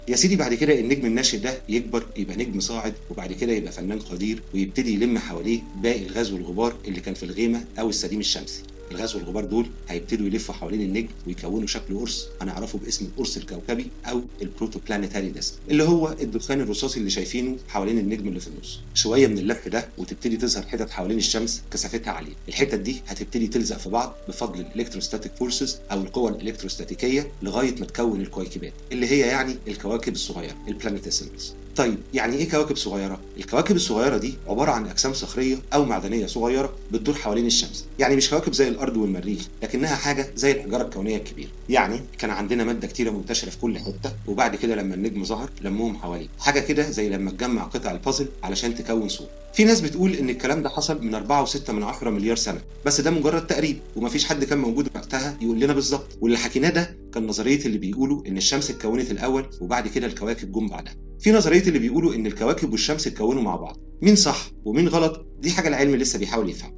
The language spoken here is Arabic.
يا سيدي بعد كده النجم الناشئ ده يكبر يبقى نجم صاعد، وبعد كده يبقى فنان قدير ويبتدي يلم حواليه باقي الغاز والغبار اللي كان في الغيمه او السديم الشمسي. الغاز والغبار دول هيبتدوا يلفوا حوالين النجم ويكونوا شكل قرص هنعرفه باسم القرص الكوكبي او البروتوبلانيتاري ديسك، اللي هو الدخان الرصاصي اللي شايفينه حوالين النجم اللي في النص. شويه من اللف ده وتبتدي تظهر حتت حوالين الشمس كثافتها عاليه. الحتت دي هتبتدي تلزق في بعض بفضل الالكتروستاتيك فورسز او القوى الالكتروستاتيكيه لغايه ما تكون الكويكبات اللي هي يعني الكواكب الصغيره البلانيتيسيمالز. طيب يعني ايه كواكب صغيره؟ الكواكب الصغيره دي عباره عن اجسام صخريه او معدنيه صغيره بتدور حوالين الشمس، يعني مش كواكب زي الارض والمريخ، لكنها حاجه زي الحجاره الكونيه الكبيره. يعني كان عندنا ماده كتيره منتشره في كل حته، وبعد كده لما النجم ظهر لمهم حواليه، حاجه كده زي لما تجمع قطع البازل علشان تكون صوره. في ناس بتقول ان الكلام ده حصل من 4.6 مليار سنه، بس ده مجرد تقريب ومفيش حد كان موجود وقتها يقول لنا بالظبط. واللي حكيناه ده كان نظريه اللي بيقولوا ان الشمس اتكونت الاول وبعد كده الكواكب جم بعدها. في نظريه اللي بيقولوا ان الكواكب والشمس اتكونوا مع بعض. مين صح ومين غلط دي حاجه العلم لسه بيحاول يفهم.